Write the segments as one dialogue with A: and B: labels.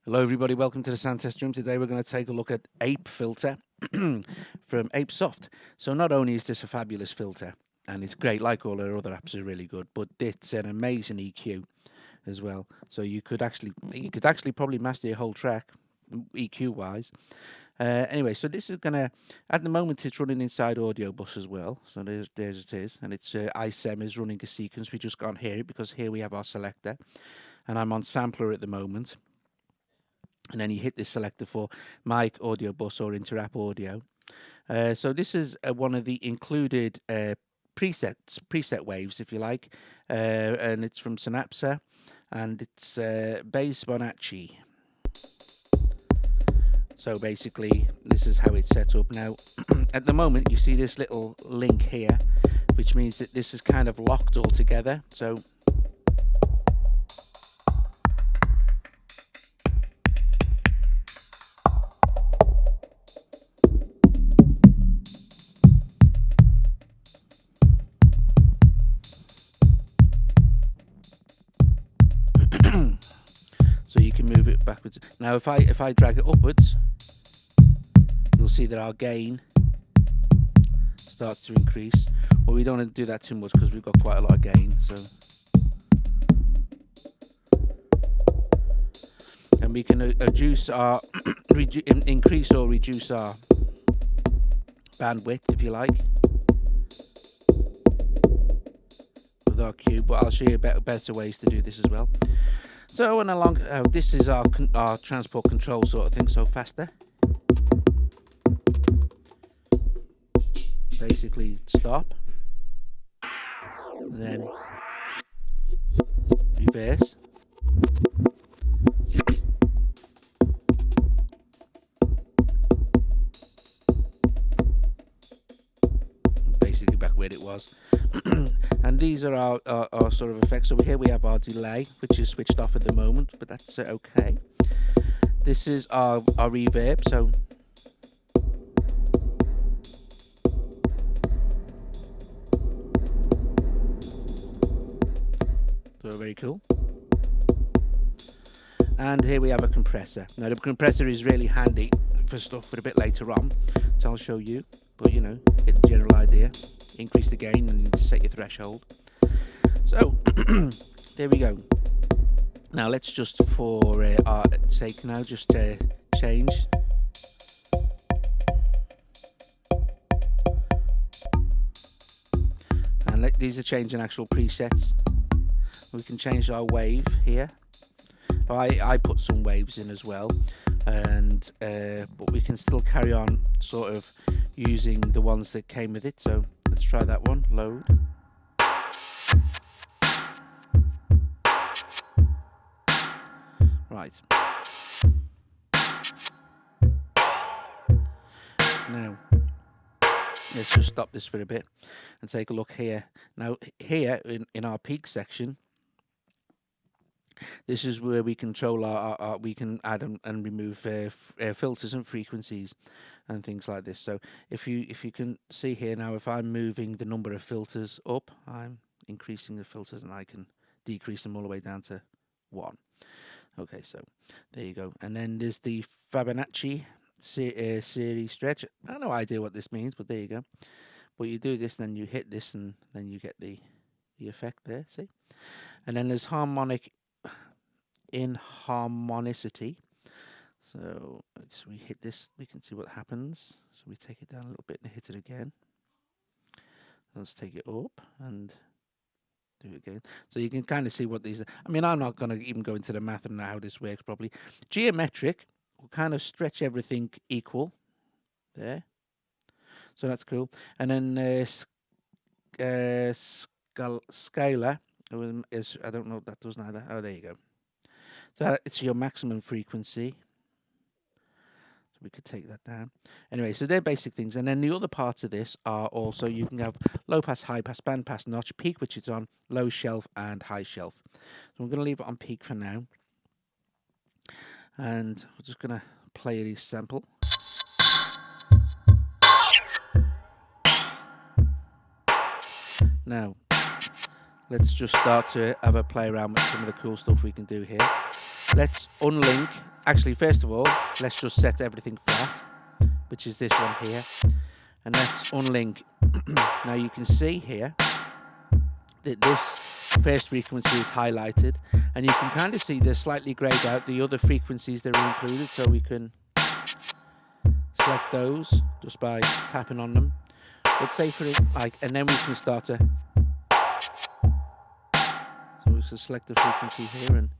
A: Hello everybody, welcome to the Sound Test Room. Today we're going to take a look at apeFilter from apeSoft. So not only is this a fabulous filter, and it's great, like all our other apps are really good, but it's an amazing EQ as well. So you could actually probably master your whole track EQ wise. Anyway, so this is gonna, at the moment it's running inside audio bus as well. So there's it is, and it's iSem is running a sequence. We just can't hear it because here we have our selector, and I'm on sampler at the moment. And then you hit this selector for mic, audio bus, or inter-app audio. So this is one of the included preset waves, if you like, and it's from SynthMaster, and it's bass Bonacci. So basically, this is how it's set up. Now, at the moment, you see this little link here, which means that this is kind of locked all together. So so you can move it backwards. Now, if I drag it upwards, you'll see that our gain starts to increase. Well, we don't want to do that too much because we've got quite a lot of gain. So, and we can reduce our increase or reduce our bandwidth, if you like, with our cube. But I'll show you better ways to do this as well. So, and along, this is our transport control sort of thing. So faster. Basically stop, then reverse, basically back where it was. And these are our sort of effects. So here we have our delay, which is switched off at the moment, but that's okay. This is our reverb. So very cool. And here we have a compressor. Now the compressor is really handy for stuff for a bit later on, so I'll show you, but you know, get the general idea. Increase the gain and you set your threshold. So there we go. Now let's just, for our sake now, just change. And these are changing actual presets. We can change our wave here. I put some waves in as well, and but we can still carry on sort of using the ones that came with it. So let's try that one. Load. Right. Now let's just stop this for a bit and take a look here. Now here in our peak section, this is where we control our we can add and remove filters and frequencies and things like this. So if you can see here now, if I'm moving the number of filters up, I'm increasing the filters, and I can decrease them all the way down to 1. Okay, so there you go. And then there's the Fibonacci series stretch. I have no idea what this means, but there you go. But you do this, then you hit this, and then you get the effect there. See, and then there's harmonic inharmonicity. So we hit this, we can see what happens. So we take it down a little bit and hit it again. Let's take it up and do it again. So you can kind of see what these are. I mean, I'm not going to even go into the math and how this works properly. Geometric will kind of stretch everything equal there. So that's cool. And then scalar is, I don't know what that does neither. Oh, there you go. So it's your maximum frequency. So we could take that down. Anyway, so they're basic things. And then the other parts of this are also, you can have low pass, high pass, band pass, notch, peak, which is on, low shelf, and high shelf. So I'm going to leave it on peak for now. And we're just going to play this sample. Now, let's just start to have a play around with some of the cool stuff we can do here. let's unlink. Actually, first of all, let's just set everything flat, which is this one here. And let's unlink. Now you can see here that this first frequency is highlighted, and you can kind of see they're slightly grayed out the other frequencies that are included, so we can select those just by tapping on them. But say for it, like, and then we can start to, so we can select the frequency here and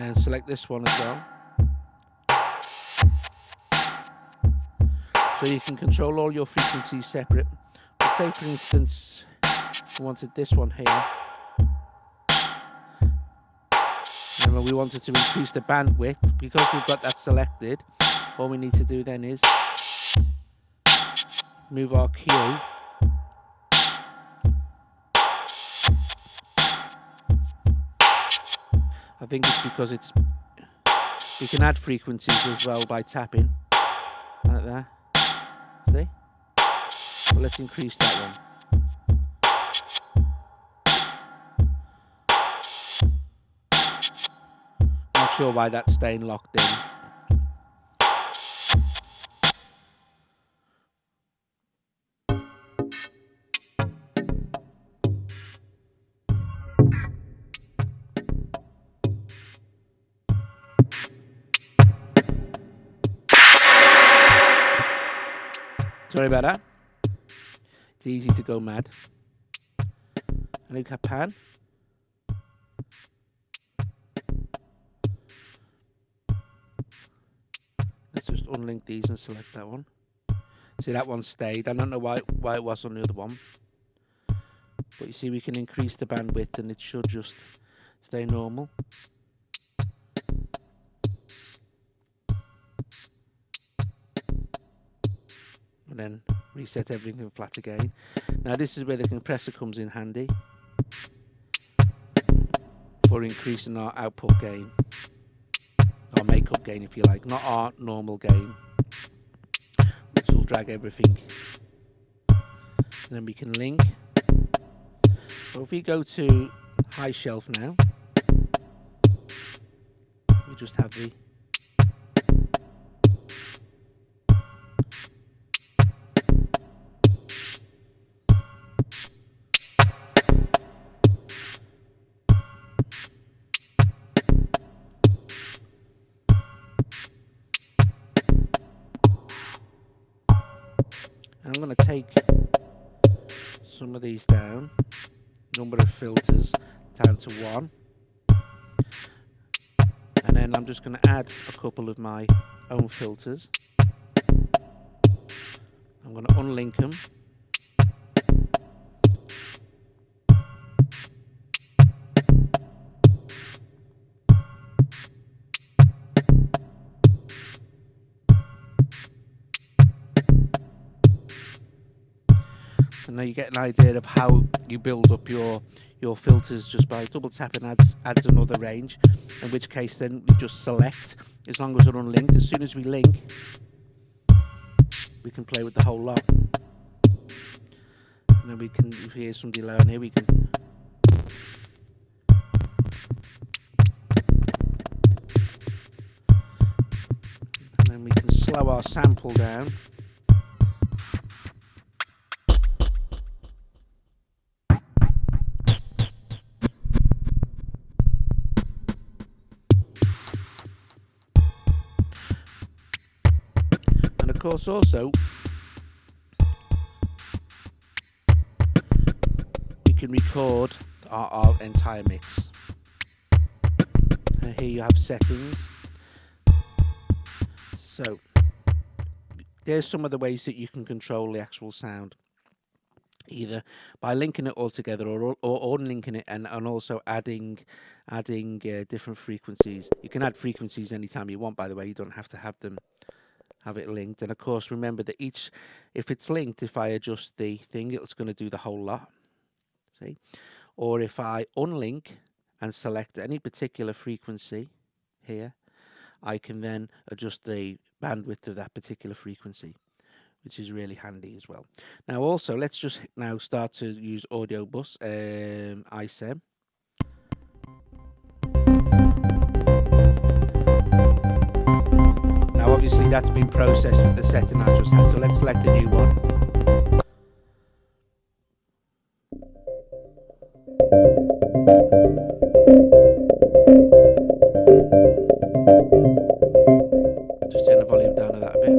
A: then select this one as well. So you can control all your frequencies separate. But say for instance, we wanted this one here. Remember, we wanted to increase the bandwidth. Because we've got that selected, all we need to do then is move our Q. I think it's because we can add frequencies as well by tapping, like that. See? Well, let's increase that one. Not sure why that's staying locked in. Sorry about that. It's easy to go mad. And look at pan. Let's just unlink these and select that one. See, that one stayed. I don't know why it was on the other one. But you see, we can increase the bandwidth and it should just stay normal. And then reset everything flat again. Now this is where the compressor comes in handy for increasing our output gain, our makeup gain if you like, not our normal gain, which will drag everything. And then we can link. So if we go to high shelf now, we just have the I'm going to take some of these down, number of filters down to 1, and then I'm just going to add a couple of my own filters. I'm going to unlink them. And now you get an idea of how you build up your filters just by double tapping adds another range, in which case then we just select, as long as they're unlinked. As soon as we link, we can play with the whole lot. And then we can, if you hear some delay on here, we can and then we can slow our sample down. Of course, also we can record our entire mix. And here you have settings. So there's some of the ways that you can control the actual sound, either by linking it all together or unlinking it and also adding different frequencies. You can add frequencies anytime you want, by the way. You don't have to have it linked. And of course, remember that if it's linked, if I adjust the thing, it's going to do the whole lot. See? Or if I unlink and select any particular frequency here, I can then adjust the bandwidth of that particular frequency, which is really handy as well. Now also, let's just now start to use audio bus, ISEM. that's been processed with the set and natural sound. So let's select a new one. Just turn the volume down of that a bit.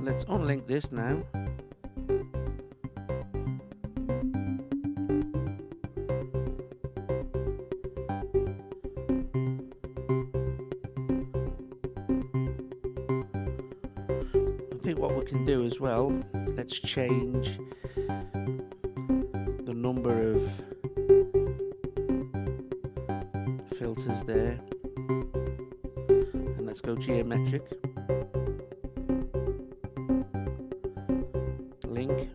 A: Let's unlink this now. I think what we can do as well, let's change the number of filters there, and let's go geometric. Link.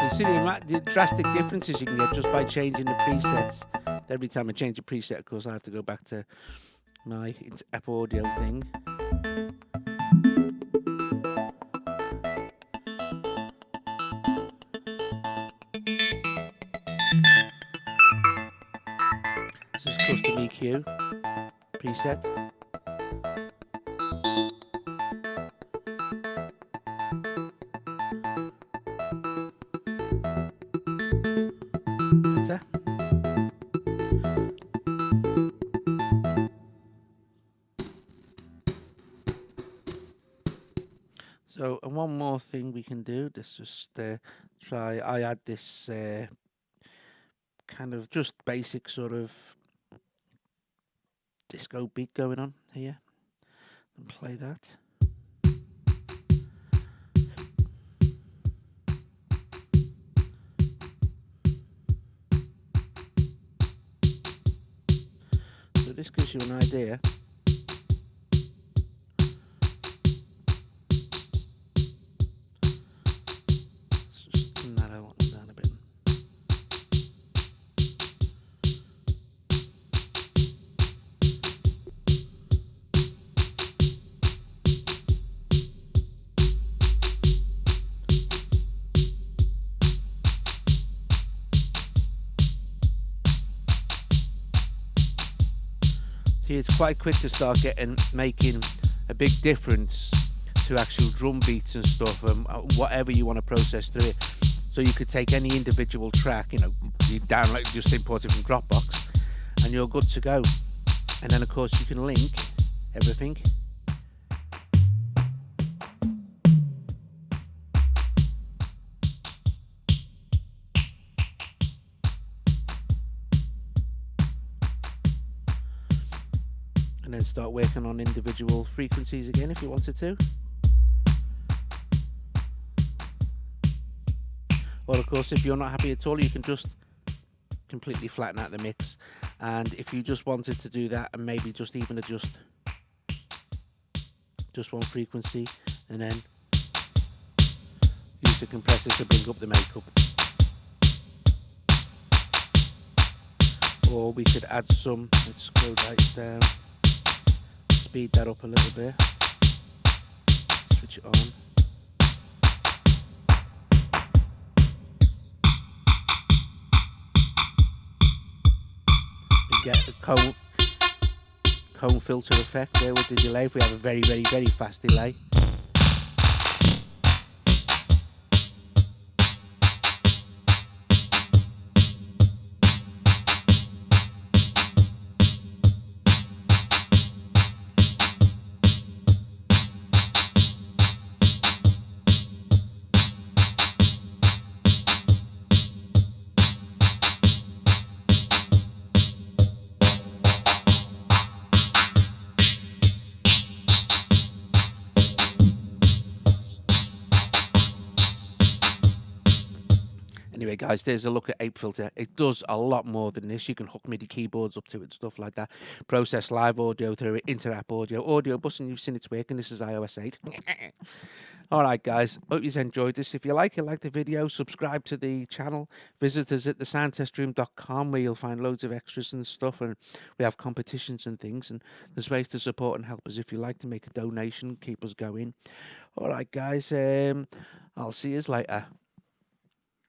A: You see the drastic differences you can get just by changing the presets. Every time I change a preset, of course, I have to go back to my app audio thing. This is custom EQ preset. So, and one more thing we can do, let's just try, I add this kind of just basic sort of disco beat going on here, and play that. So this gives you an idea. See, it's quite quick to start making a big difference to actual drum beats and stuff, and whatever you want to process through it. So you could take any individual track, you download, just import it from Dropbox, and you're good to go. And then of course you can link everything. And then start working on individual frequencies again if you wanted to. Or of course, if you're not happy at all, you can just completely flatten out the mix. And if you just wanted to do that and maybe just even adjust just one frequency and then use the compressor to bring up the makeup. Or we could add some, let's go right down, speed that up a little bit, switch it on. Get the cone filter effect there with the delay if we have a very, very, very fast delay. Anyway guys, there's a look at apeFilter. It does a lot more than this. You can hook MIDI keyboards up to it and stuff like that. Process live audio through it, inter-app audio bus, and you've seen it's working. This is iOS 8. Alright guys, hope you've enjoyed this. If you like the video, subscribe to the channel. Visit us at thesoundtestroom.com where you'll find loads of extras and stuff, and we have competitions and things, and there's ways to support and help us if you like to make a donation, keep us going. Alright guys, I'll see you later.